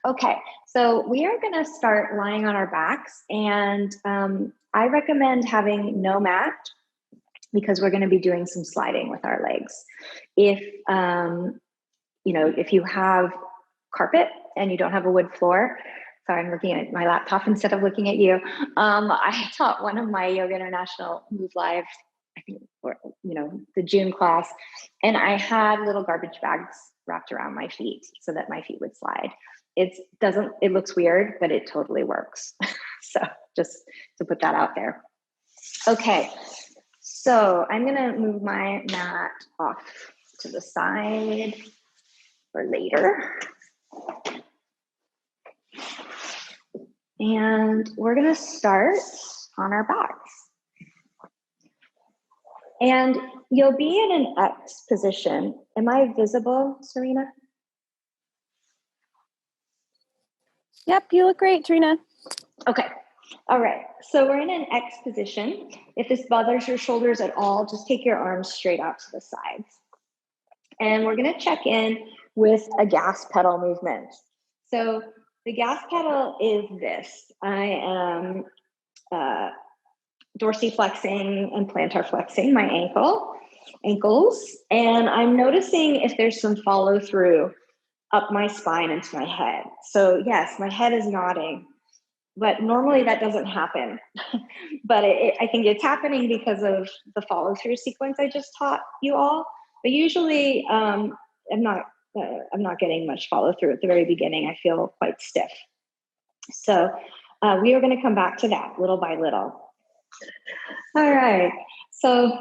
Okay, so we are going to start lying on our backs, and I recommend having no mat because we're going to be doing some sliding with our legs. If if you have carpet and you don't have a wood floor, sorry, I'm looking at my laptop instead of looking at you. I taught one of my Yoga International Move Live, I think, or the June class, and I had little garbage bags wrapped around my feet so that my feet would slide. It looks weird, but it totally works. So just to put that out there. Okay, so I'm gonna move my mat off to the side for later. And we're gonna start on our backs. And you'll be in an X position. Am I visible, Serena? Yep, you look great, Trina. Okay. All right. So we're in an X position. If this bothers your shoulders at all, just take your arms straight out to the sides. And we're going to check in with a gas pedal movement. So the gas pedal is this. I am dorsiflexing and plantar flexing my ankles. And I'm noticing if there's some follow through up my spine into my head. So yes, my head is nodding, but normally that doesn't happen. But I think it's happening because of the follow through sequence I just taught you all. But usually I'm not getting much follow through at the very beginning. I feel quite stiff. So we are going to come back to that little by little. All right. So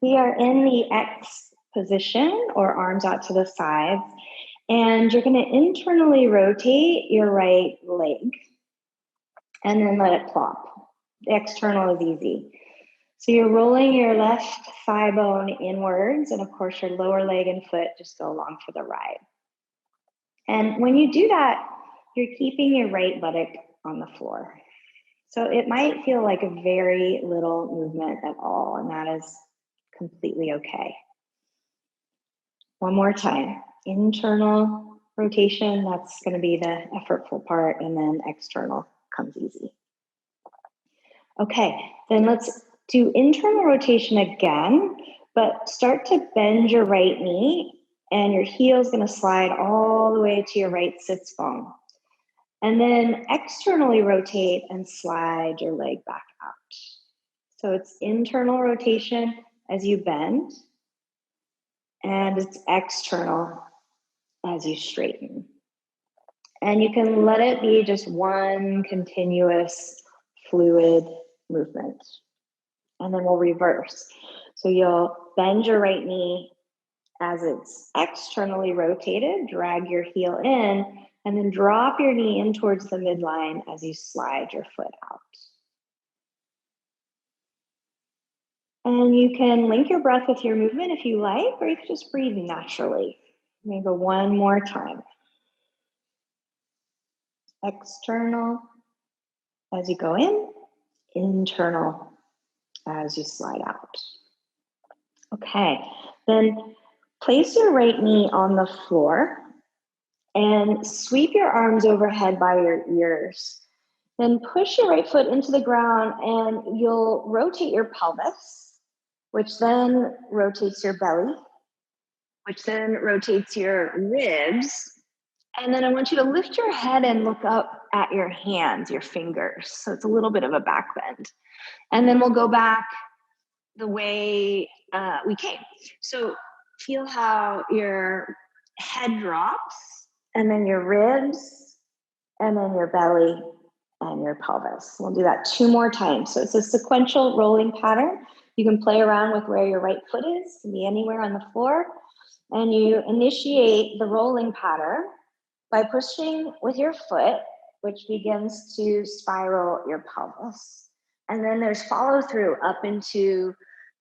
we are in the X position, or arms out to the sides. And you're going to internally rotate your right leg and then let it plop. The external is easy. So you're rolling your left thigh bone inwards, and of course your lower leg and foot just go along for the ride. And when you do that, you're keeping your right buttock on the floor. So it might feel like a very little movement at all, and that is completely okay. One more time. Internal rotation, that's going to be the effortful part, and then external comes easy. Okay, then let's do internal rotation again, but start to bend your right knee, and your heel is going to slide all the way to your right sits bone. And then externally rotate and slide your leg back out. So it's internal rotation as you bend, and it's external as you straighten. And you can let it be just one continuous fluid movement. And then we'll reverse. So you'll bend your right knee as it's externally rotated, drag your heel in, and then drop your knee in towards the midline as you slide your foot out. And you can link your breath with your movement if you like, or you can just breathe naturally. Maybe one more time. External as you go in, internal as you slide out. Okay, then place your right knee on the floor and sweep your arms overhead by your ears. Then push your right foot into the ground, and you'll rotate your pelvis, which then rotates your belly, which then rotates your ribs. And then I want you to lift your head and look up at your hands, your fingers. So it's a little bit of a back bend. And then we'll go back the way we came. So feel how your head drops, and then your ribs, and then your belly, and your pelvis. We'll do that 2 more times. So it's a sequential rolling pattern. You can play around with where your right foot is. It can be anywhere on the floor. And you initiate the rolling pattern by pushing with your foot, which begins to spiral your pelvis. And then there's follow through up into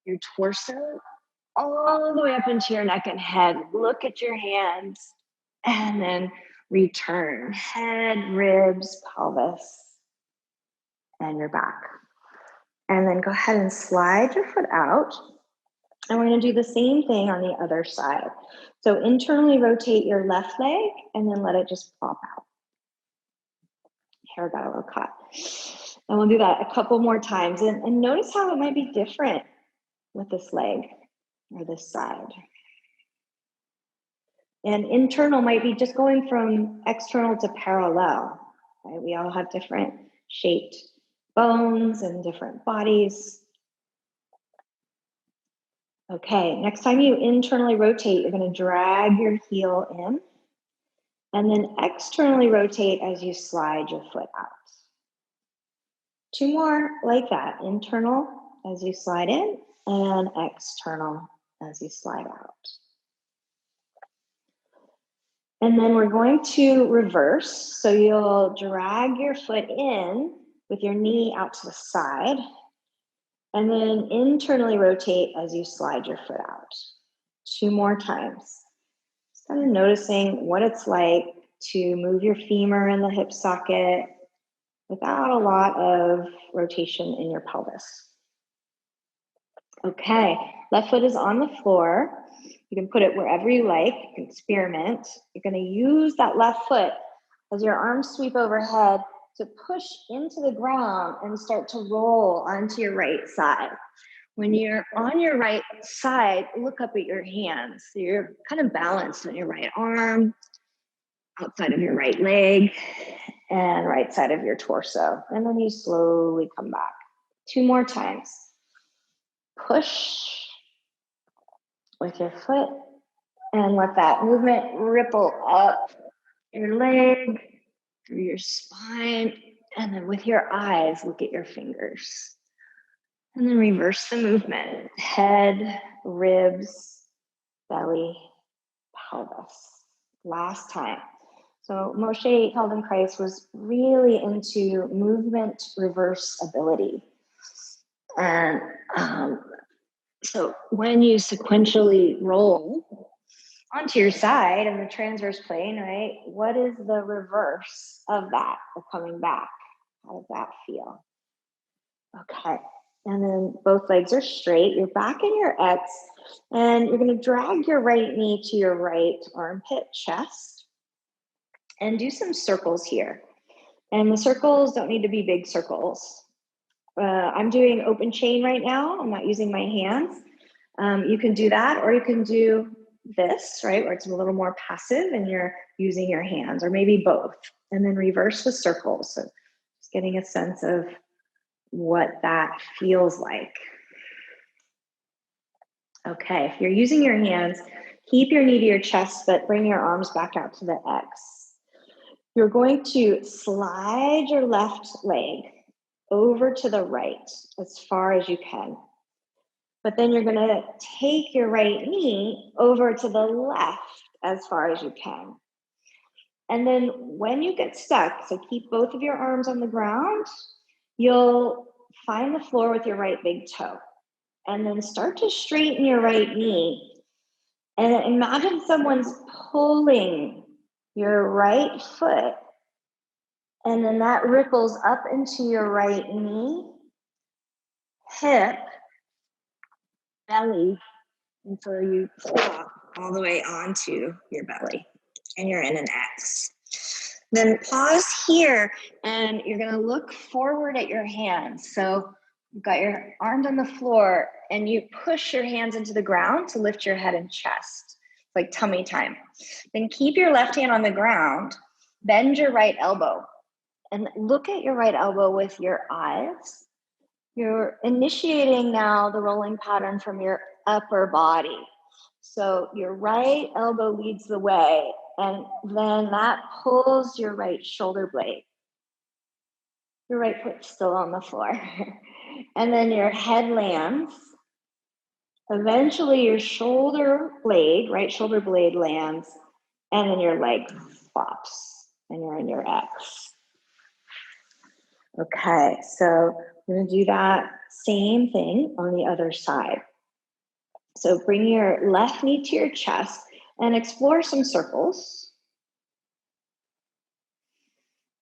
your torso, all the way up into your neck and head. Look at your hands, and then return. Head, ribs, pelvis, and your back. And then go ahead and slide your foot out. And we're going to do the same thing on the other side. So internally rotate your left leg, and then let it just plop out. hair got a little caught. And we'll do that a couple more times. And notice how it might be different with this leg or this side. And internal might be just going from external to parallel. Right? We all have different shaped bones and different bodies. Okay, next time you internally rotate, you're going to drag your heel in and then externally rotate as you slide your foot out. 2 more like that. Internal as you slide in and external as you slide out. And then we're going to reverse. So you'll drag your foot in with your knee out to the side and then internally rotate as you slide your foot out. 2 more times. Just kind of noticing what it's like to move your femur in the hip socket without a lot of rotation in your pelvis. Okay, left foot is on the floor. You can put it wherever you like. You can experiment. You're going to use that left foot as your arms sweep overhead to push into the ground and start to roll onto your right side. When you're on your right side, look up at your hands. So you're kind of balanced on your right arm, outside of your right leg, and right side of your torso. And then you slowly come back. 2 more times. Push with your foot and let that movement ripple up your leg, through your spine, and then with your eyes, look at your fingers. And then reverse the movement. Head, ribs, belly, pelvis. Last time. So Moshe Feldenkrais was really into movement reversibility. And so when you sequentially roll onto your side in the transverse plane, right, what is the reverse of that, of coming back? How does that feel? Okay, and then both legs are straight. You're back in your X, and you're going to drag your right knee to your right armpit, chest, and do some circles here. And the circles don't need to be big circles. I'm doing open chain right now. I'm not using my hands. You can do that, or you can do this, right, where it's a little more passive and you're using your hands, or maybe both. And then reverse the circles. So just getting a sense of what that feels like. Okay, if you're using your hands, keep your knee to your chest, but bring your arms back out to the X. You're going to slide your left leg over to the right as far as you can. But then you're going to take your right knee over to the left as far as you can. And then when you get stuck, so keep both of your arms on the ground, you'll find the floor with your right big toe. And then start to straighten your right knee. And imagine someone's pulling your right foot. And then that ripples up into your right knee, hip, belly, until you flop all the way onto your belly. And you're in an X. Then pause here, and you're going to look forward at your hands. So you've got your arms on the floor, and you push your hands into the ground to lift your head and chest, like tummy time. Then keep your left hand on the ground, bend your right elbow, and look at your right elbow with your eyes. You're initiating now the rolling pattern from your upper body. So your right elbow leads the way, and then that pulls your right shoulder blade. Your right foot's still on the floor. And then your head lands. Eventually your shoulder blade, right shoulder blade lands, and then your leg flops, and you're in your X. Okay, so we're going to do that same thing on the other side. So bring your left knee to your chest and explore some circles.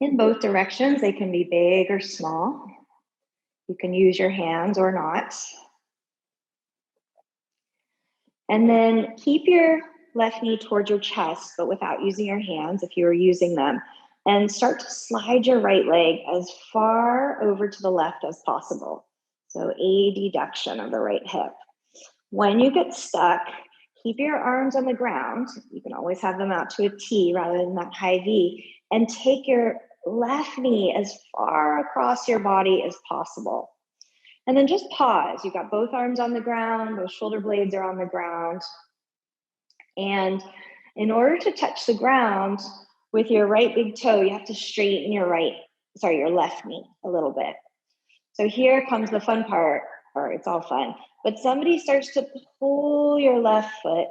In both directions, they can be big or small. You can use your hands or not. And then keep your left knee towards your chest, but without using your hands if you are using them. and start to slide your right leg as far over to the left as possible. So a deduction of the right hip. When you get stuck, keep your arms on the ground. You can always have them out to a T rather than that high V, and take your left knee as far across your body as possible. And then just pause. You've got both arms on the ground, both shoulder blades are on the ground. And in order to touch the ground with your right big toe, you have to straighten your left knee a little bit. So here comes the fun part, or it's all fun, but somebody starts to pull your left foot,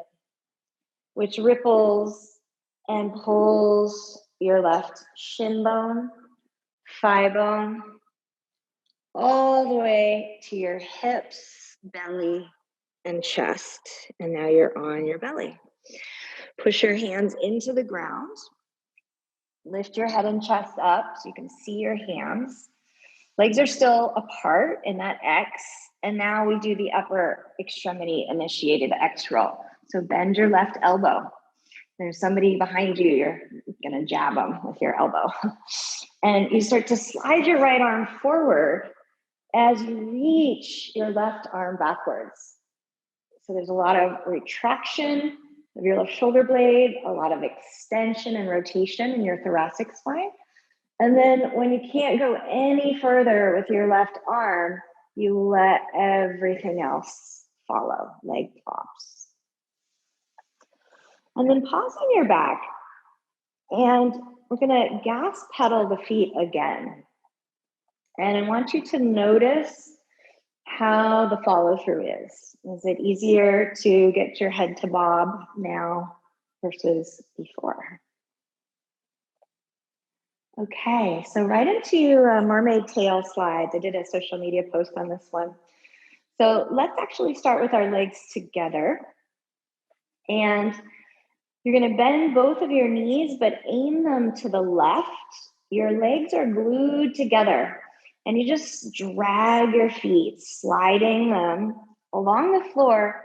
which ripples and pulls your left shin bone, thigh bone, all the way to your hips, belly, and chest. And now you're on your belly. Push your hands into the ground. Lift your head and chest up so you can see your hands. Legs are still apart in that X. And now we do the upper extremity initiated X roll. So bend your left elbow. There's somebody behind you, you're gonna jab them with your elbow. And you start to slide your right arm forward as you reach your left arm backwards. So there's a lot of retraction of your left shoulder blade, a lot of extension and rotation in your thoracic spine. And then when you can't go any further with your left arm, you let everything else follow, leg pops. And then pause on your back. And we're gonna gas pedal the feet again. And I want you to notice how the follow through is. Is it easier to get your head to bob now versus before? Okay, so right into mermaid tail slides. I did a social media post on this one. So let's actually start with our legs together. And you're gonna bend both of your knees, but aim them to the left. Your legs are glued together. And you just drag your feet, sliding them along the floor.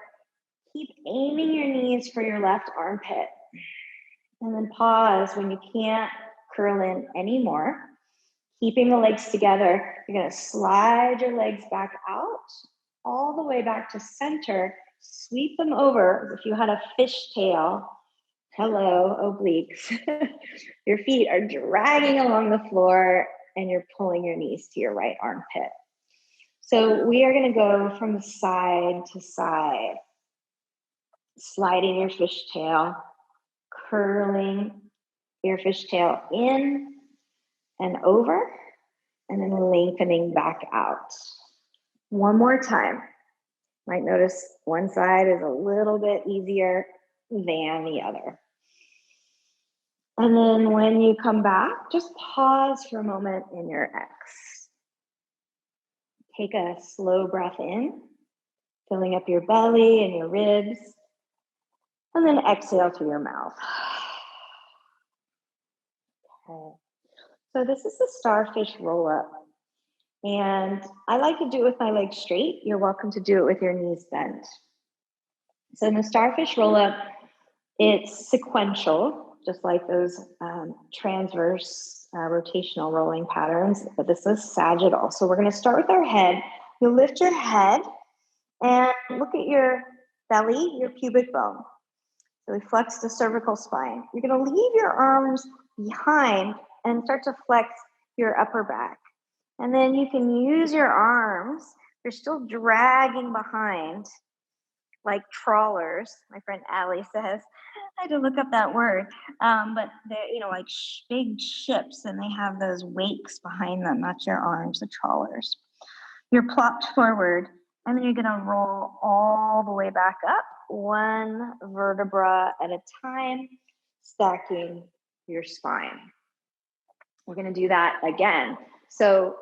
Keep aiming your knees for your left armpit. And then pause when you can't curl in anymore. Keeping the legs together, you're gonna slide your legs back out, all the way back to center. Sweep them over as if you had a fish tail. Hello, obliques. Your feet are dragging along the floor and you're pulling your knees to your right armpit. So we are gonna go from side to side, sliding your fishtail, curling your fishtail in and over, and then lengthening back out. One more time. Might notice one side is a little bit easier than the other. And then when you come back, just pause for a moment in your X. Take a slow breath in, filling up your belly and your ribs, and then exhale through your mouth. Okay. So this is the starfish roll up. And I like to do it with my legs straight. You're welcome to do it with your knees bent. So in the starfish roll up, it's sequential, just like those transverse rotational rolling patterns, but this is sagittal. So we're gonna start with our head. You'll lift your head and look at your belly, your pubic bone. So we flex the cervical spine. You're gonna leave your arms behind and start to flex your upper back. And then you can use your arms. You're still dragging behind like trawlers. My friend Allie says, I had to look up that word. But they're, like big ships and they have those wakes behind them. That's your arms, the trawlers. You're plopped forward and then you're gonna roll all the way back up, one vertebra at a time, stacking your spine. We're gonna do that again. So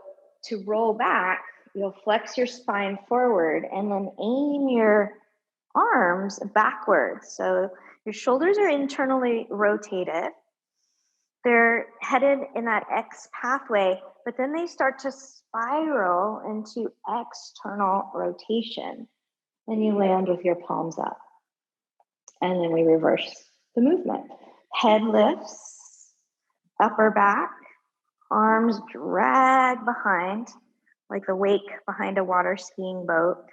to roll back, you'll flex your spine forward and then aim your arms backwards. So your shoulders are internally rotated. They're headed in that X pathway, but then they start to spiral into external rotation. And you land with your palms up. And then we reverse the movement. Head lifts, upper back, arms drag behind, like the wake behind a water skiing boat.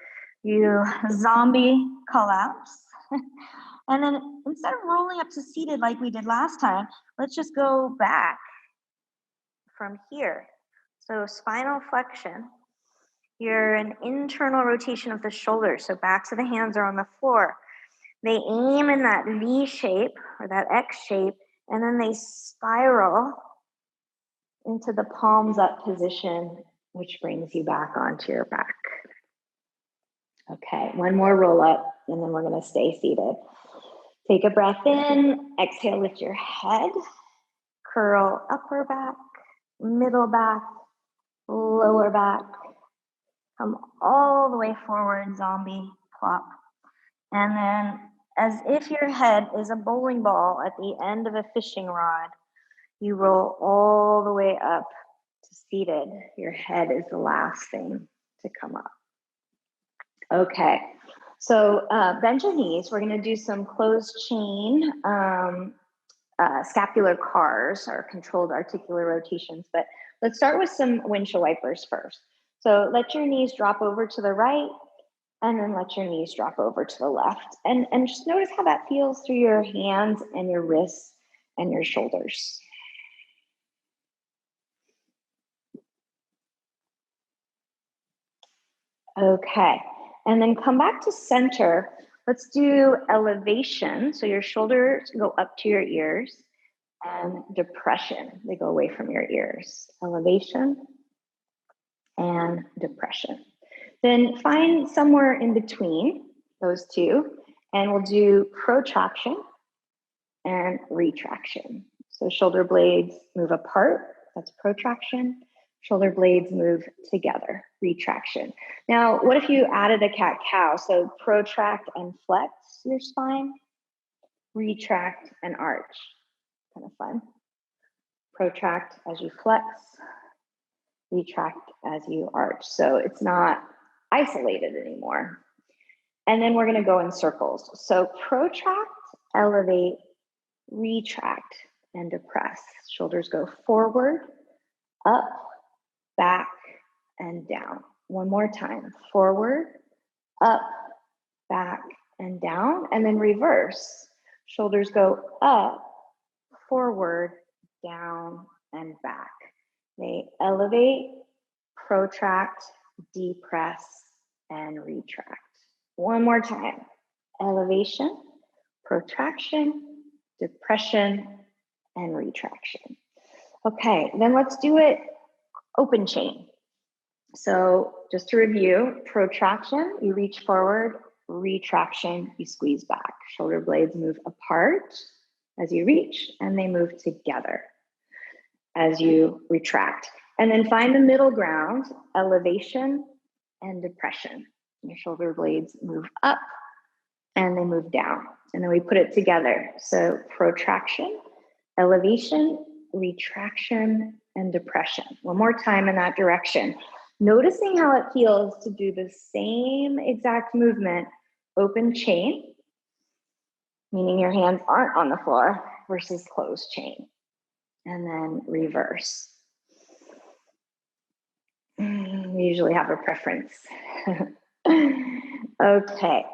You zombie collapse. And then instead of rolling up to seated like we did last time, let's just go back from here. So spinal flexion. You're an internal rotation of the shoulders. So backs of the hands are on the floor. They aim in that V shape or that X shape, and then they spiral into the palms up position, which brings you back onto your back. Okay, one more roll up, and then we're gonna stay seated. Take a breath in, exhale, lift your head, curl upper back, middle back, lower back, come all the way forward, zombie plop. And then as if your head is a bowling ball at the end of a fishing rod, you roll all the way up to seated. Your head is the last thing to come up. Okay, so bend your knees. We're gonna do some closed chain scapular cars or controlled articular rotations, but let's start with some windshield wipers first. So let your knees drop over to the right, and then let your knees drop over to the left. And just notice how that feels through your hands and your wrists and your shoulders. Okay, and then come back to center. Let's do elevation. So your shoulders go up to your ears, and depression. They go away from your ears. Elevation and depression. Then find somewhere in between those two, and we'll do protraction and retraction. So shoulder blades move apart, that's protraction. Shoulder blades move together, retraction. Now, what if you added a cat-cow? So protract and flex your spine, retract and arch. Kind of fun. Protract as you flex, retract as you arch. So it's not isolated anymore. And then we're going to go in circles. So protract, elevate, retract, and depress. Shoulders go forward, up, back, and down. One more time. Forward, up, back, and down. And then reverse. Shoulders go up, forward, down, and back. They elevate, protract, depress, and retract. One more time. Elevation, protraction, depression, and retraction. Okay, then let's do it open chain. So just to review, protraction, you reach forward, retraction, you squeeze back. Shoulder blades move apart as you reach, and they move together as you retract. And then find the middle ground, elevation and depression. Your shoulder blades move up and they move down. And then we put it together. So protraction, elevation, retraction, and depression. One more time in that direction. Noticing how it feels to do the same exact movement, open chain, meaning your hands aren't on the floor, versus closed chain. And then reverse. We usually have a preference. Okay,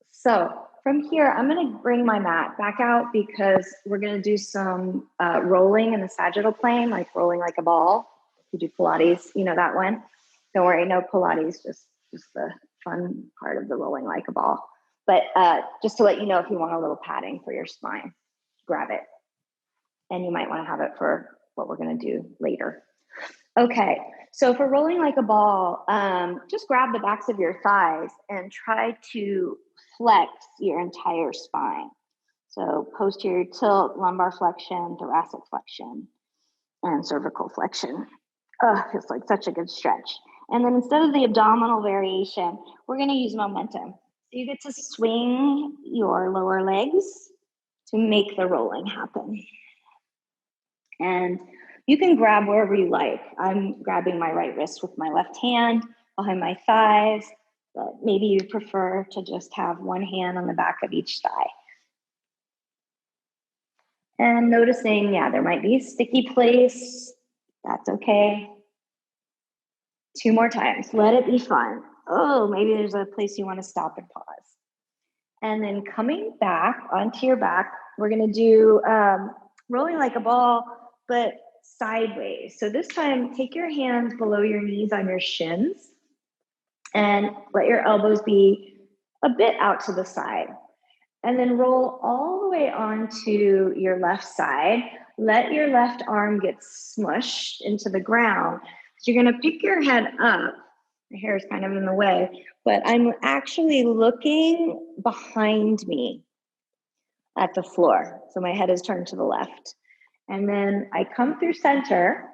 so from here, I'm going to bring my mat back out because we're going to do some rolling in the sagittal plane, like rolling like a ball. If you do Pilates, you know that one. Don't worry, no Pilates, just the fun part of the rolling like a ball. But just to let you know, if you want a little padding for your spine, grab it. And you might want to have it for what we're going to do later. Okay, so for rolling like a ball, just grab the backs of your thighs and try to flex your entire spine. So posterior tilt, lumbar flexion, thoracic flexion, and cervical flexion. Feels like such a good stretch. And then instead of the abdominal variation, we're going to use momentum. So you get to swing your lower legs to make the rolling happen. And you can grab wherever you like. I'm grabbing my right wrist with my left hand behind my thighs, but maybe you prefer to just have one hand on the back of each thigh. And noticing, yeah, there might be a sticky place. That's okay. 2 more times. Let it be fun. Oh, maybe there's a place you want to stop and pause. And then coming back onto your back, we're going to do rolling like a ball, but sideways. So this time, take your hands below your knees on your shins and let your elbows be a bit out to the side. And then roll all the way onto your left side. Let your left arm get smushed into the ground. So you're going to pick your head up. My hair is kind of in the way, but I'm actually looking behind me at the floor. So my head is turned to the left. And then I come through center,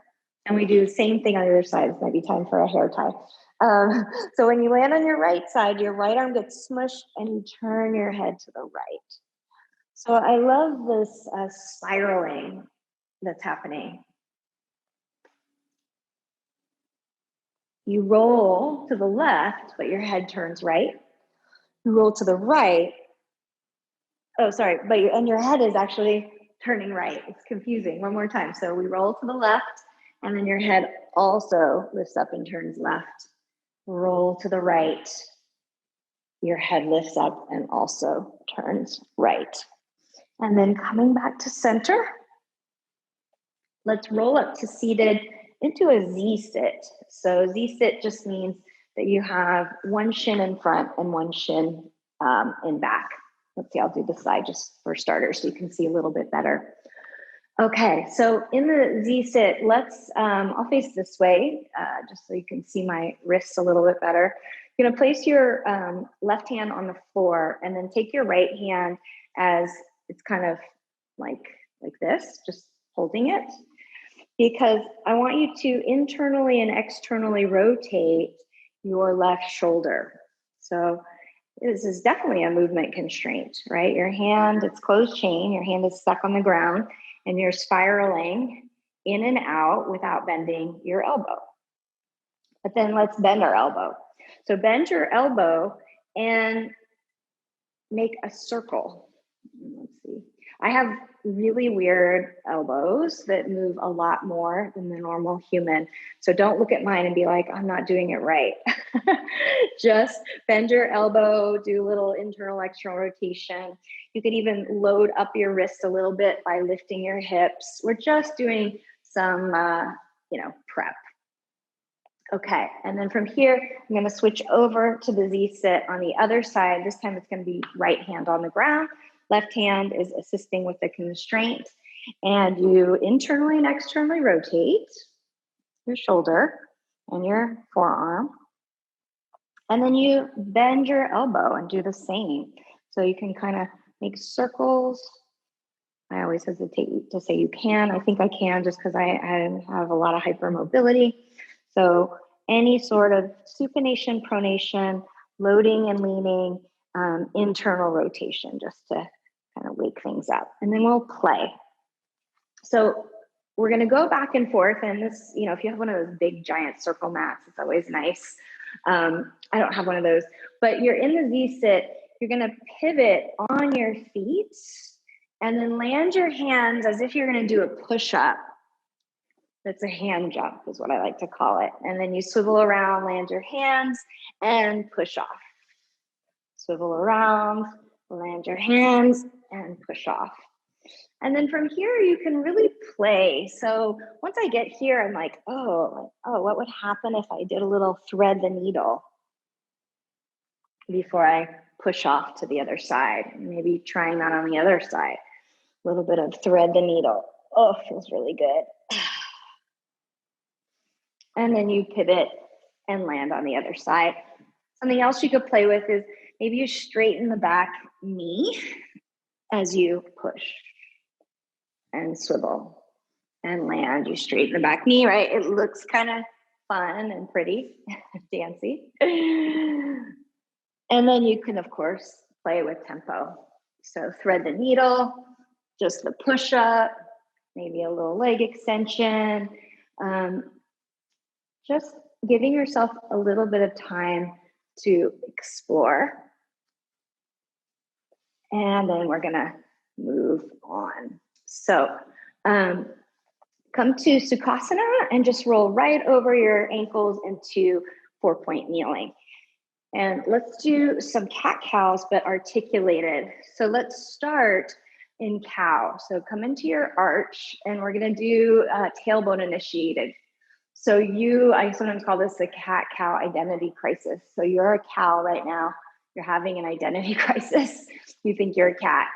and we do the same thing on the other side. It might be time for a hair tie. So when you land on your right side, your right arm gets smushed and you turn your head to the right. So I love this spiraling that's happening. You roll to the left, but your head turns right. You roll to the right. Oh, sorry, and your head is actually turning right. It's confusing. One more time. So we roll to the left, and then your head also lifts up and turns left. Roll to the right. Your head lifts up and also turns right. And then coming back to center, let's roll up to seated into a Z-sit. So Z-sit just means that you have one shin in front and one shin in back. Let's see, I'll do the side just for starters so you can see a little bit better. Okay, so in the Z-sit, I'll face this way just so you can see my wrists a little bit better. You're gonna place your left hand on the floor and then take your right hand as it's kind of like this, just holding it, because I want you to internally and externally rotate your left shoulder. So this is definitely a movement constraint, right? Your hand, it's closed chain, your hand is stuck on the ground, and you're spiraling in and out without bending your elbow. But then let's bend our elbow. So bend your elbow and make a circle. Let's see. I have really weird elbows that move a lot more than the normal human. So don't look at mine and be like, I'm not doing it right. Just bend your elbow, do a little internal, external rotation. You could even load up your wrist a little bit by lifting your hips. We're just doing some, prep. Okay, and then from here, I'm gonna switch over to the Z-sit on the other side. This time it's gonna be right hand on the ground. Left hand is assisting with the constraint. And you internally and externally rotate your shoulder and your forearm. And then you bend your elbow and do the same. So you can kind of make circles. I always hesitate to say you can. I think I can just because I have a lot of hypermobility. So any sort of supination, pronation, loading and leaning, internal rotation, just to kind of wake things up. And then we'll play. So we're going to go back and forth. And this, if you have one of those big giant circle mats, it's always nice. I don't have one of those, but you're in the Z-sit. You're going to pivot on your feet and then land your hands as if you're going to do a push-up. That's a hand jump is what I like to call it. And then you swivel around, land your hands, and push off. Swivel around, land your hands, and push off. And then from here, you can really play. So once I get here, I'm like, oh, what would happen if I did a little thread the needle before I push off to the other side? Maybe trying that on the other side. A little bit of thread the needle. Oh, feels really good. And then you pivot and land on the other side. Something else you could play with is maybe you straighten the back knee as you push and swivel and land. You straighten the back knee, right? It looks kind of fun and pretty, dancy. And then you can, of course, play with tempo. So thread the needle, just the push up, maybe a little leg extension. Just giving yourself a little bit of time to explore. And then we're gonna move on. So come to Sukhasana and just roll right over your ankles into 4-point kneeling. And let's do some cat-cows, but articulated. So let's start in cow. So come into your arch, and we're gonna do tailbone initiated. So I sometimes call this the cat-cow identity crisis. So you're a cow right now. You're having an identity crisis. You think you're a cat.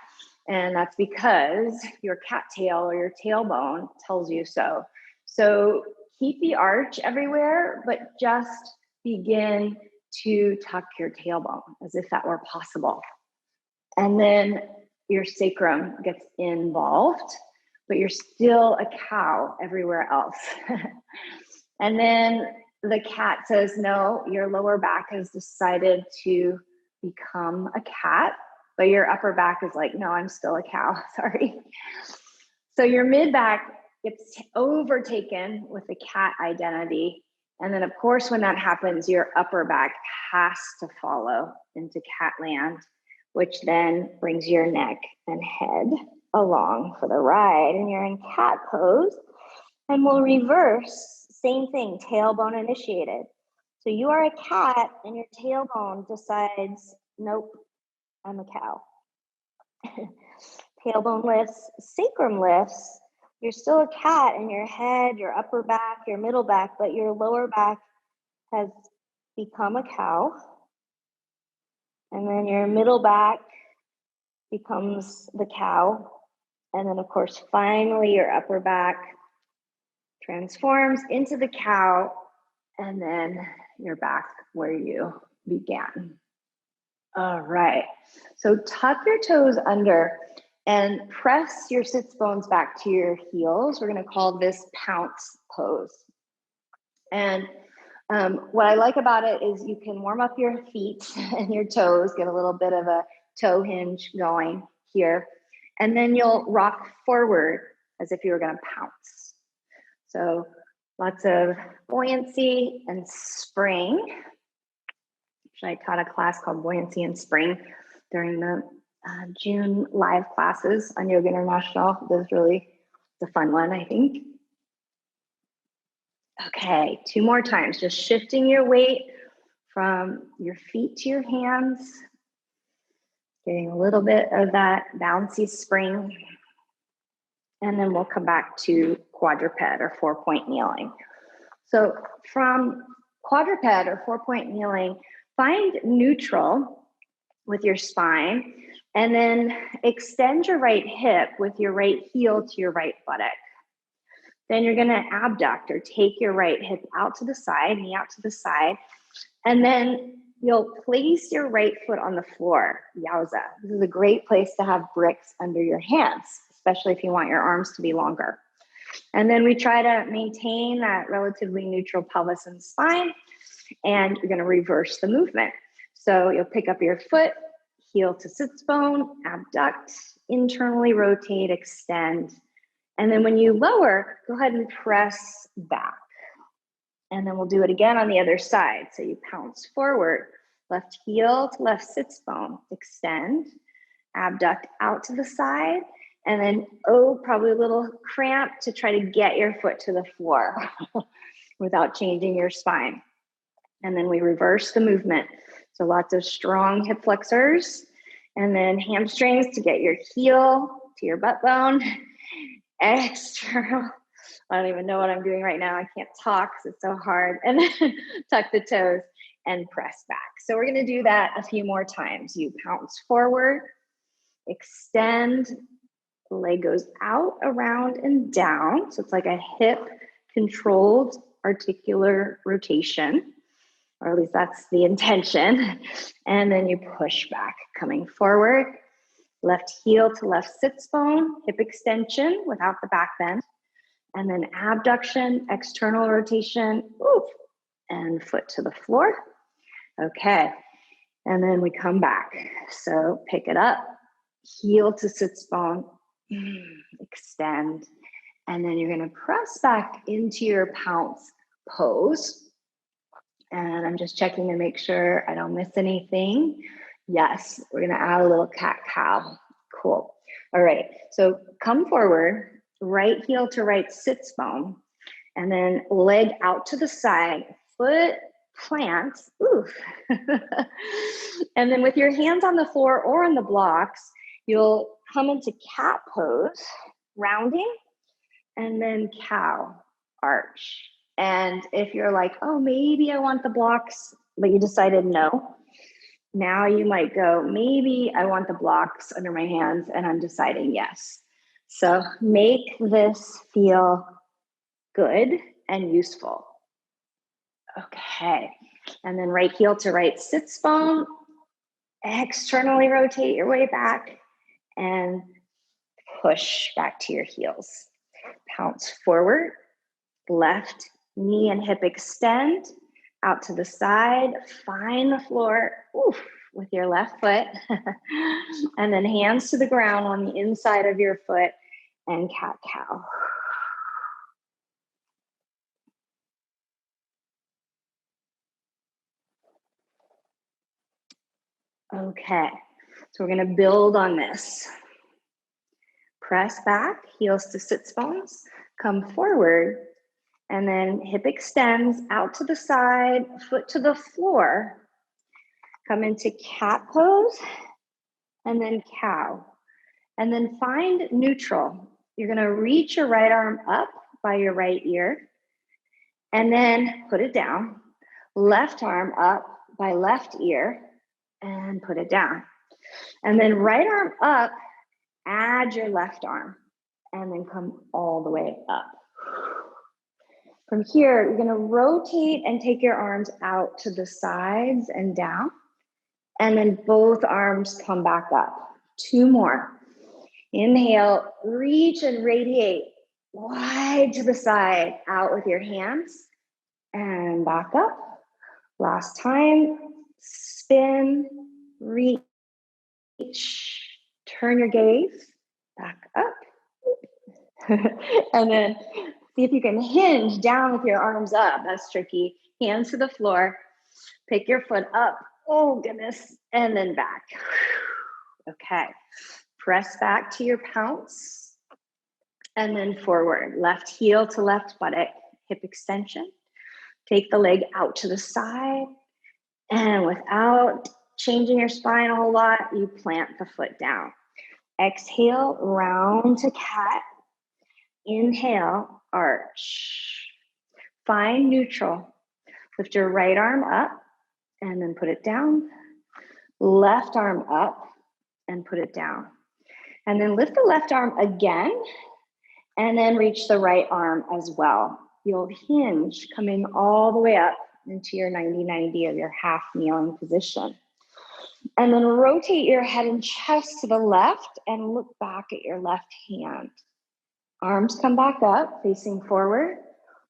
And that's because your cattail or your tailbone tells you so. So keep the arch everywhere, but just begin to tuck your tailbone as if that were possible. And then your sacrum gets involved, but you're still a cow everywhere else. And then the cat says, no, your lower back has decided to become a cat, but your upper back is like, no, I'm still a cow, sorry. So your mid back gets overtaken with the cat identity. And then of course, when that happens, your upper back has to follow into cat land, which then brings your neck and head along for the ride. And you're in cat pose. And we'll reverse, same thing, tailbone initiated. So you are a cat and your tailbone decides, nope, I'm a cow. Tailbone lifts, sacrum lifts. You're still a cat in your head, your upper back, your middle back, but your lower back has become a cow. And then your middle back becomes the cow. And then of course, finally your upper back transforms into the cow, and then you're back where you began. All right, so tuck your toes under and press your sits bones back to your heels. We're gonna call this pounce pose. And what I like about it is you can warm up your feet and your toes, get a little bit of a toe hinge going here, and then you'll rock forward as if you were gonna pounce. So lots of buoyancy and spring. Actually, I taught a class called Buoyancy and Spring during the June live classes on Yoga International. It was really the fun one, I think. Okay, 2 more times, just shifting your weight from your feet to your hands, getting a little bit of that bouncy spring. And then we'll come back to quadruped or 4-point kneeling. So from quadruped or 4-point kneeling, find neutral with your spine and then extend your right hip with your right heel to your right buttock. Then you're gonna abduct or take your right hip out to the side, knee out to the side, and then you'll place your right foot on the floor. Yowza. This is a great place to have bricks under your hands, especially if you want your arms to be longer. And then we try to maintain that relatively neutral pelvis and spine, and you're gonna reverse the movement. So you'll pick up your foot, heel to sits bone, abduct, internally rotate, extend. And then when you lower, go ahead and press back. And then we'll do it again on the other side. So you pounce forward, left heel to left sits bone, extend, abduct out to the side, and then, probably a little cramp to try to get your foot to the floor without changing your spine. And then we reverse the movement. So lots of strong hip flexors, and then hamstrings to get your heel to your butt bone. External. I don't even know what I'm doing right now. I can't talk because it's so hard. And then tuck the toes and press back. So we're going to do that a few more times. You pounce forward, extend, the leg goes out, around, and down. So it's like a hip controlled articular rotation, or at least that's the intention. And then you push back, coming forward, left heel to left sits bone, hip extension without the back bend, and then abduction, external rotation, and foot to the floor. Okay, and then we come back. So pick it up, heel to sits bone, extend, and then you're gonna press back into your pounce pose. And I'm just checking to make sure I don't miss anything. Yes, we're gonna add a little cat-cow. Cool. All right, so come forward, right heel to right sits bone, and then leg out to the side, foot plant, ooh. And then with your hands on the floor or on the blocks, you'll come into cat pose, rounding, and then cow, arch. And if you're like, oh, maybe I want the blocks, but you decided no, now you might go, maybe I want the blocks under my hands, and I'm deciding yes. So make this feel good and useful. Okay, and then right heel to right sits bone, externally rotate your way back and push back to your heels. Pounce forward, left knee and hip extend, out to the side, find the floor, oof, with your left foot, and then hands to the ground on the inside of your foot and cat-cow. Okay, so we're gonna build on this. Press back, heels to sits bones, come forward, and then hip extends out to the side, foot to the floor. Come into cat pose, and then cow. And then find neutral. You're gonna reach your right arm up by your right ear, and then put it down. Left arm up by left ear, and put it down. And then right arm up, add your left arm, and then come all the way up. From here, you're gonna rotate and take your arms out to the sides and down, and then both arms come back up. 2 more. Inhale, reach and radiate wide to the side, out with your hands, and back up. Last time, spin, reach, turn your gaze, back up. And then see if you can hinge down with your arms up. That's tricky. Hands to the floor, pick your foot up. Oh goodness, and then back. Okay, press back to your pounce, and then forward. Left heel to left buttock, hip extension. Take the leg out to the side, and without changing your spine a whole lot, you plant the foot down. Exhale, round to cat. Inhale, arch. Find neutral. Lift your right arm up and then put it down. Left arm up and put it down. And then lift the left arm again and then reach the right arm as well. You'll hinge coming all the way up into your 90-90 of your half kneeling position. And then rotate your head and chest to the left and look back at your left hand. Arms come back up, facing forward.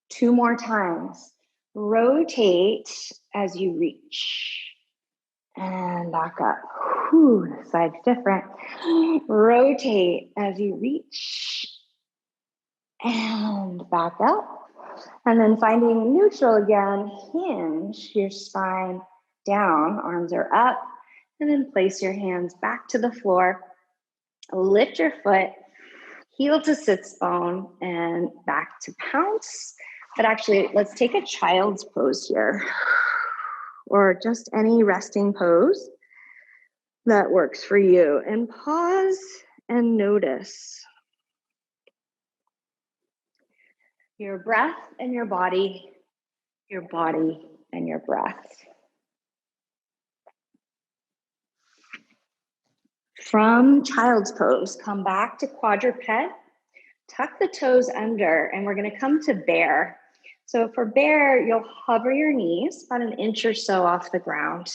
2 more times. Rotate as you reach. And back up. Whew, the side's different. Rotate as you reach. And back up. And then finding neutral again, hinge your spine down, arms are up, and then place your hands back to the floor. Lift your foot, heel to sits bone, and back to pounce. But actually, let's take a child's pose here, or just any resting pose that works for you. And pause and notice your breath and your body and your breath. From child's pose, come back to quadruped, tuck the toes under, and we're gonna come to bear. So for bear, you'll hover your knees about 1 inch or so off the ground,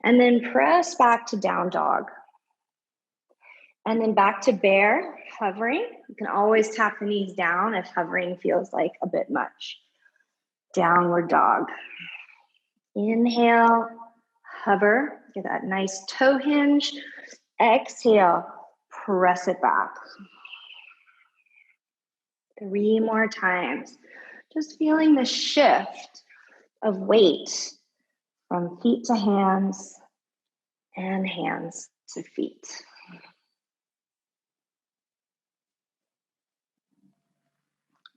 and then press back to down dog. And then back to bear, hovering. You can always tap the knees down if hovering feels like a bit much. Downward dog. Inhale, hover, get that nice toe hinge. Exhale, press it back. 3 more times. Just feeling the shift of weight from feet to hands and hands to feet.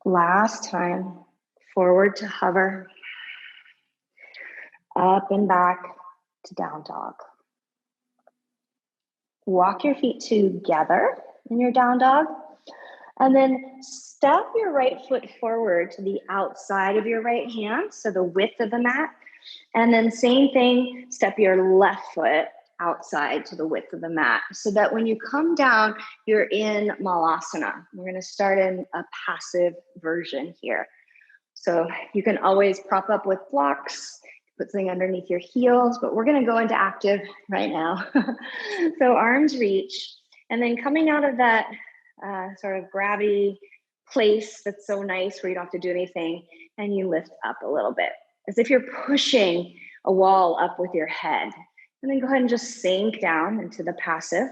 Last time, forward to hover, up and back to down dog. Walk your feet together in your down dog, and then step your right foot forward to the outside of your right hand, so the width of the mat. And then same thing, step your left foot outside to the width of the mat, so that when you come down, you're in Malasana. We're going to start in a passive version here. So you can always prop up with blocks, put something underneath your heels, but we're going to go into active right now. So arms reach, and then coming out of that sort of gravity place that's so nice where you don't have to do anything, and you lift up a little bit as if you're pushing a wall up with your head. And then go ahead and just sink down into the passive.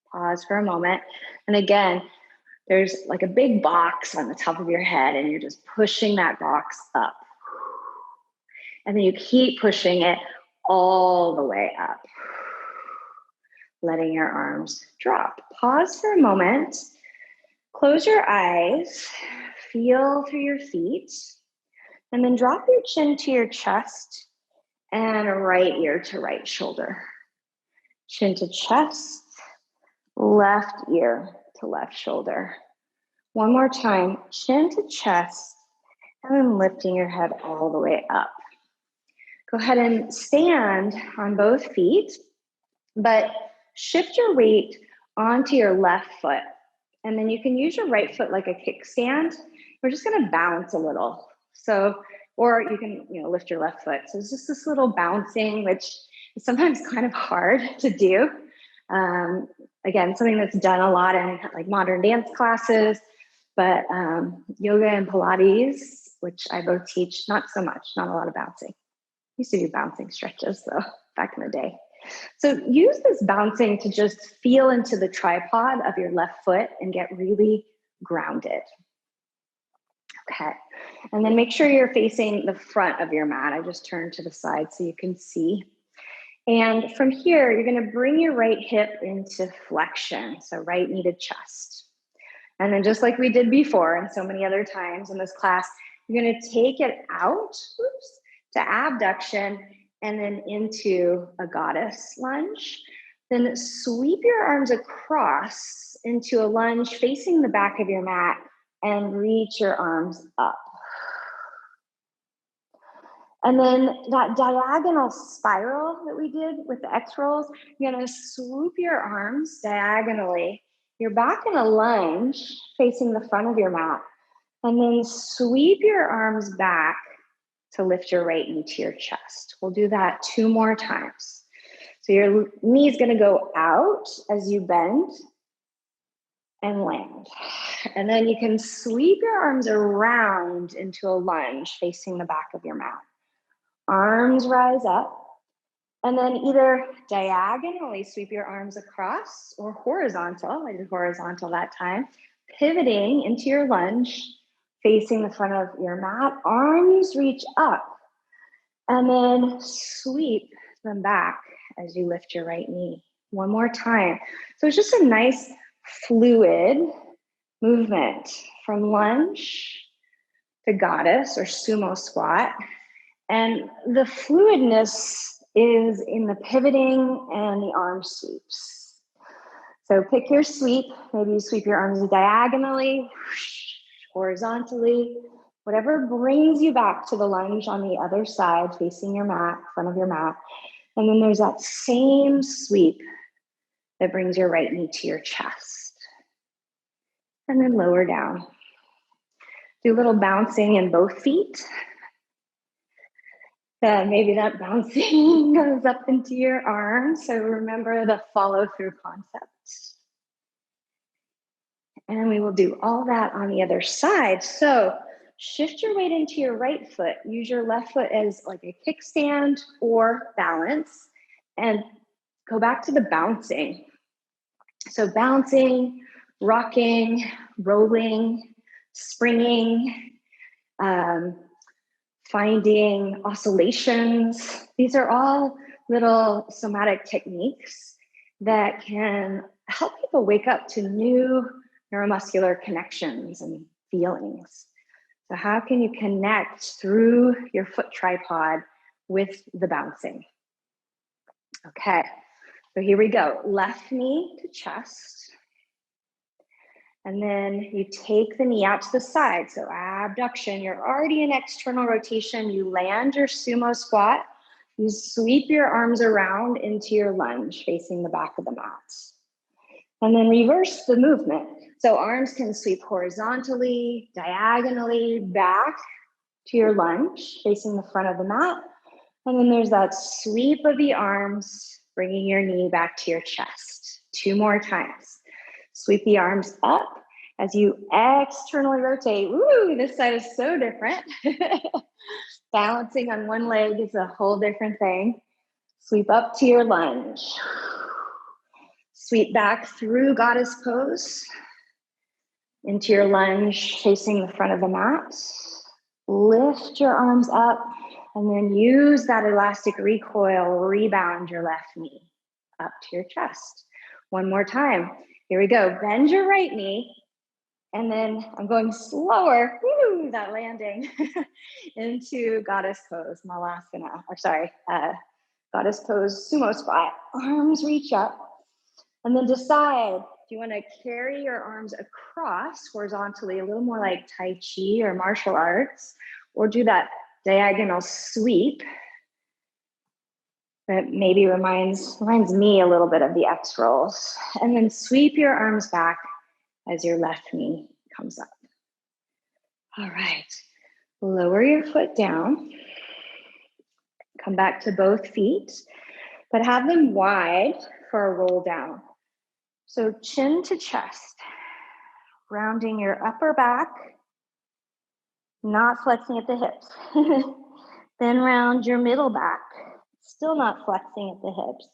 Pause for a moment. And again, there's like a big box on the top of your head, and you're just pushing that box up. And then you keep pushing it all the way up, letting your arms drop. Pause for a moment. Close your eyes. Feel through your feet. And then drop your chin to your chest and right ear to right shoulder. Chin to chest, left ear to left shoulder. One more time, chin to chest, and then lifting your head all the way up. Go ahead and stand on both feet, but shift your weight onto your left foot. And then you can use your right foot like a kickstand. We're just gonna bounce a little. So, or you can, lift your left foot. So it's just this little bouncing, which is sometimes kind of hard to do. Again, something that's done a lot in like modern dance classes, but yoga and Pilates, which I both teach, not so much, not a lot of bouncing. Used to do bouncing stretches though, back in the day. So use this bouncing to just feel into the tripod of your left foot and get really grounded. Okay, and then make sure you're facing the front of your mat. I just turned to the side so you can see. And from here, you're gonna bring your right hip into flexion, so right knee to chest. And then just like we did before and so many other times in this class, you're gonna take it out, to abduction, and then into a goddess lunge. Then sweep your arms across into a lunge facing the back of your mat and reach your arms up. And then that diagonal spiral that we did with the X rolls, you're gonna swoop your arms diagonally. You're back in a lunge facing the front of your mat, and then sweep your arms back to lift your right knee to your chest. We'll do that 2 more times. So your knee is gonna go out as you bend and land. And then you can sweep your arms around into a lunge facing the back of your mat. Arms rise up, and then either diagonally sweep your arms across or horizontal. I did horizontal that time. Pivoting into your lunge, facing the front of your mat. Arms reach up, and then sweep them back as you lift your right knee. One more time. So it's just a nice fluid movement from lunge to goddess or sumo squat. And the fluidness is in the pivoting and the arm sweeps. So pick your sweep. Maybe you sweep your arms diagonally, horizontally, whatever brings you back to the lunge on the other side, facing your mat, front of your mat. And then there's that same sweep that brings your right knee to your chest. And then lower down. Do a little bouncing in both feet. Maybe that bouncing goes up into your arms. So remember the follow through concept. And we will do all that on the other side. So shift your weight into your right foot. Use your left foot as like a kickstand or balance. And go back to the bouncing. So bouncing, rocking, rolling, springing, finding oscillations. These are all little somatic techniques that can help people wake up to new neuromuscular connections and feelings. So how can you connect through your foot tripod with the bouncing? Okay, so here we go. Left knee to chest. And then you take the knee out to the side. So abduction, you're already in external rotation. You land your sumo squat. You sweep your arms around into your lunge facing the back of the mat. And then reverse the movement. So arms can sweep horizontally, diagonally back to your lunge facing the front of the mat. And then there's that sweep of the arms, bringing your knee back to your chest. 2 more times. Sweep the arms up as you externally rotate. Ooh, this side is so different. Balancing on one leg is a whole different thing. Sweep up to your lunge. Sweep back through goddess pose into your lunge facing the front of the mat. Lift your arms up and then use that elastic recoil, rebound your left knee up to your chest. 1 more time. Here we go. Bend your right knee. And then I'm going slower, woo, that landing, into goddess pose, malasana, or sorry, goddess pose, sumo squat. Arms reach up. And then decide, do you want to carry your arms across horizontally, a little more like Tai Chi or martial arts, or do that diagonal sweep that maybe reminds me a little bit of the X rolls. And then sweep your arms back as your left knee comes up. All right, lower your foot down. Come back to both feet, but have them wide for a roll down. So chin to chest, rounding your upper back, not flexing at the hips. Then round your middle back, still not flexing at the hips.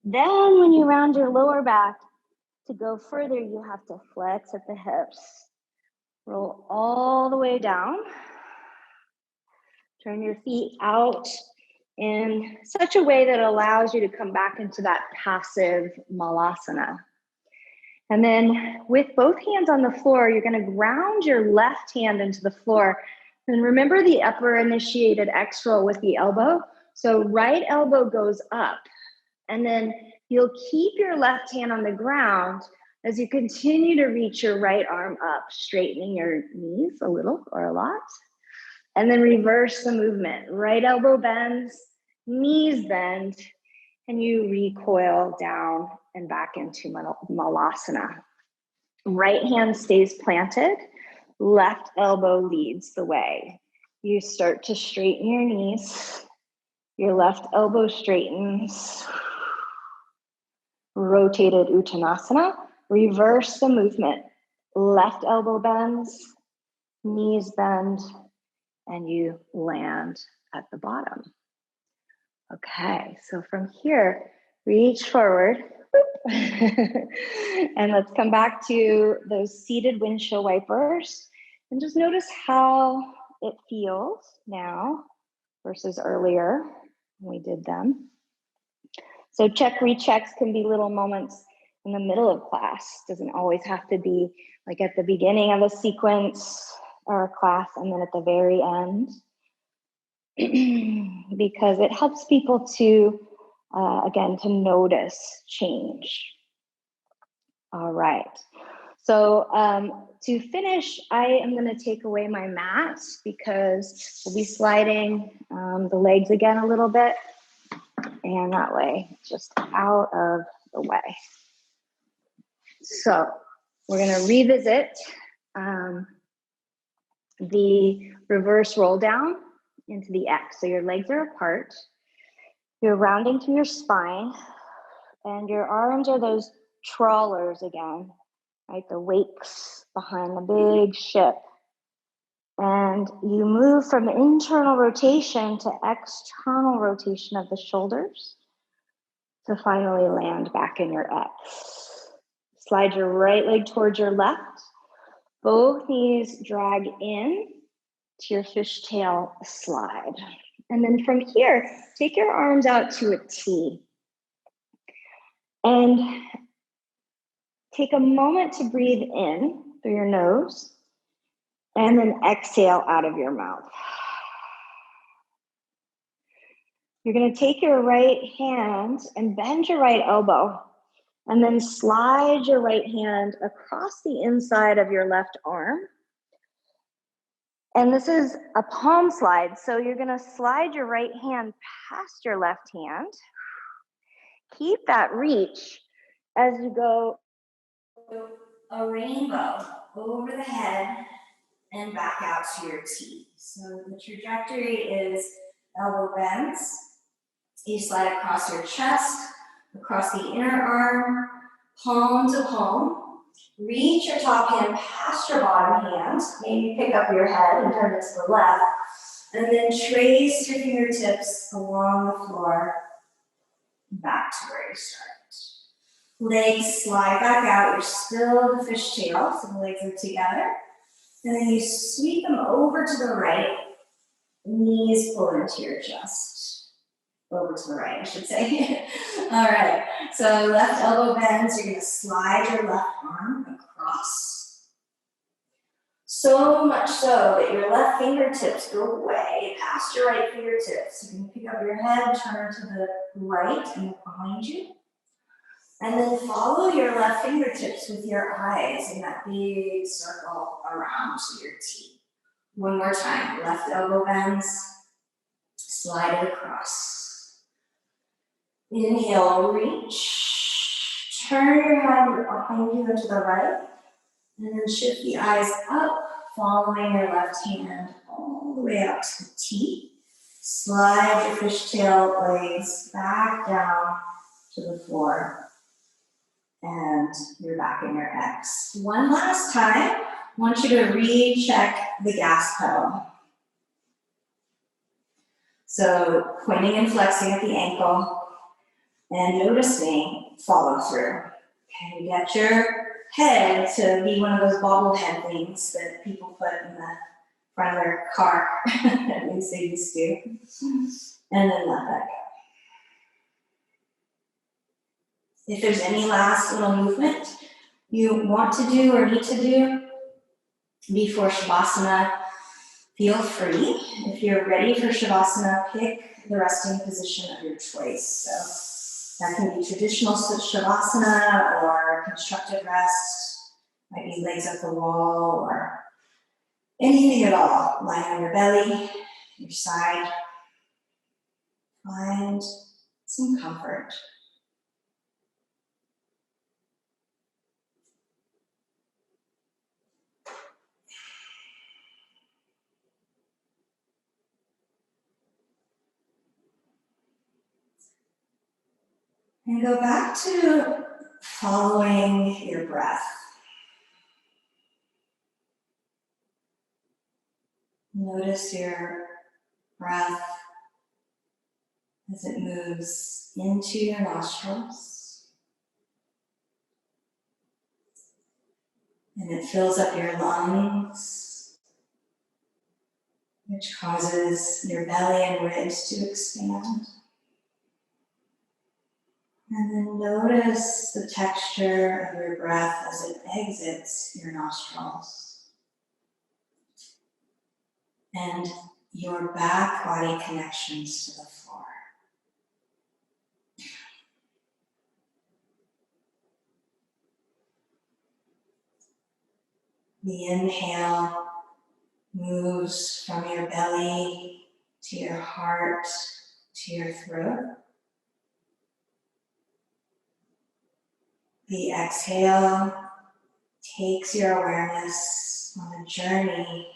Then when you round your lower back, to go further, you have to flex at the hips. Roll all the way down. Turn your feet out in such a way that allows you to come back into that passive malasana. And then with both hands on the floor, you're going to ground your left hand into the floor. And remember the upper initiated X roll with the elbow. So right elbow goes up. And then you'll keep your left hand on the ground as you continue to reach your right arm up, straightening your knees a little or a lot. And then reverse the movement. Right elbow bends, knees bend, and you recoil down and back into malasana. Right hand stays planted, left elbow leads the way. You start to straighten your knees, your left elbow straightens, rotated Uttanasana, reverse the movement. Left elbow bends, knees bend, and you land at the bottom. Okay, so from here, reach forward. And let's come back to those seated windshield wipers and just notice how it feels now versus earlier when we did them. So check rechecks can be little moments in the middle of class. Doesn't always have to be like at the beginning of a sequence or a class and then at the very end. Because it helps people to, again, to notice change. All right. So to finish, I am going to take away my mat because we'll be sliding the legs again a little bit. And that way, just out of the way. So we're going to revisit the reverse roll down into the X. So your legs are apart. You're rounding through your spine. And your arms are those trawlers again, right? The wakes behind the big ship. And you move from internal rotation to external rotation of the shoulders to finally land back in your X. Slide your right leg towards your left. Both knees drag in to your fishtail slide. And then from here, take your arms out to a T. And take a moment to breathe in through your nose and then exhale out of your mouth. You're going to take your right hand and bend your right elbow and then slide your right hand across the inside of your left arm. And this is a palm slide. So you're going to slide your right hand past your left hand. Keep that reach as you go a rainbow over the head and back out to your T. So the trajectory is elbow bends. You slide across your chest, across the inner arm, palm to palm. Reach your top hand past your bottom hand. Maybe pick up your head and turn it to the left. And then trace your fingertips along the floor back to where you started. Legs slide back out. You're still the fishtail, so the legs are together. And then you sweep them over to the right. Knees pull into your chest. Over to the right, I should say. All right, so left elbow bends. You're going to slide your left arm across. So much so that your left fingertips go way past your right fingertips. You can pick up your head, turn to the right and look behind you. And then follow your left fingertips with your eyes in that big circle around to your T. One more time, left elbow bends, slide it across. Inhale, reach, turn your head behind you and to the right, and then shift the eyes up, following your left hand all the way up to the T. Slide your fishtail legs back down to the floor, and you're back in your X. One last time, I want you to recheck the gas pedal. So pointing and flexing at the ankle, and noticing follow through. Okay, you get your head to be one of those bobblehead things that people put in the front of their car, at least they used to, and then let that go. If there's any last little movement you want to do or need to do before Shavasana, feel free. If you're ready for Shavasana, pick the resting position of your choice. So that can be traditional Shavasana or constructive rest, might be legs up the wall or anything at all. Lie on your belly, your side. Find some comfort. And go back to following your breath. Notice your breath as it moves into your nostrils. And it fills up your lungs, which causes your belly and ribs to expand. And then notice the texture of your breath as it exits your nostrils. And your back body connections to the floor. The inhale moves from your belly to your heart to your throat. The exhale takes your awareness on a journey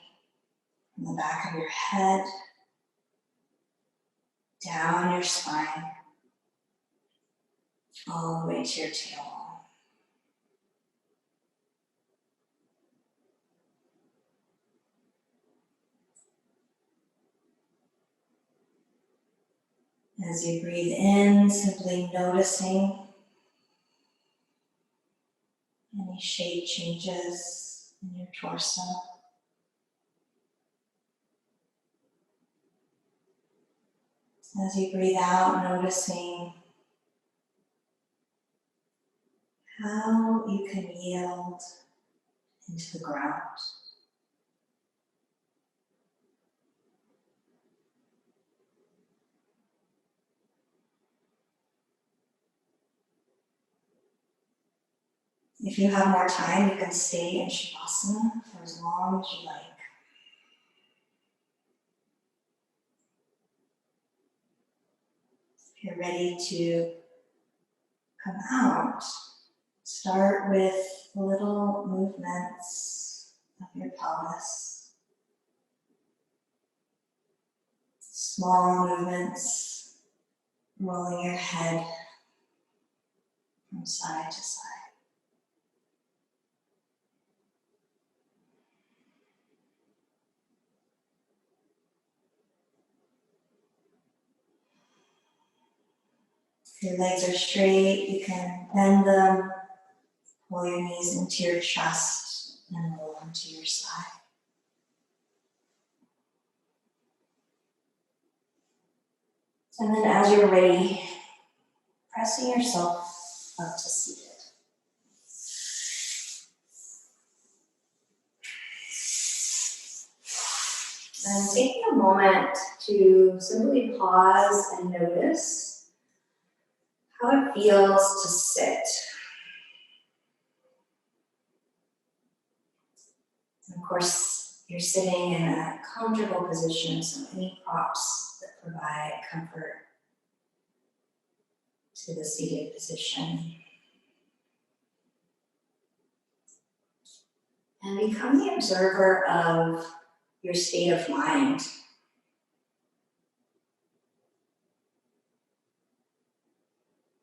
from the back of your head, down your spine, all the way to your tailbone. As you breathe in, simply noticing any shape changes in your torso. As you breathe out, noticing how you can yield into the ground. If you have more time, you can stay in Shavasana for as long as you like. If you're ready to come out, start with little movements of your pelvis. Small movements, rolling your head from side to side. If your legs are straight, you can bend them, pull your knees into your chest, and roll them to your side. And then as you're ready, pressing yourself up to seated. And taking a moment to simply pause and notice how it feels to sit. And of course, you're sitting in a comfortable position, so any props that provide comfort to the seated position. And become the observer of your state of mind.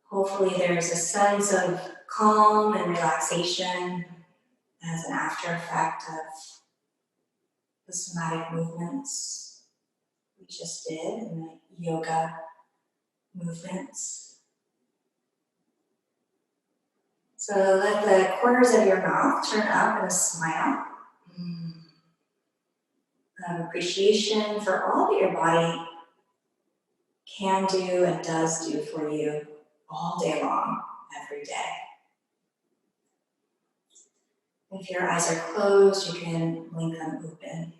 Hopefully there's a sense of calm and relaxation as an after effect of the somatic movements we just did and the yoga movements. So let the corners of your mouth turn up in a smile. Appreciation for all that your body can do and does do for you all day long, every day. If your eyes are closed, you can blink them open.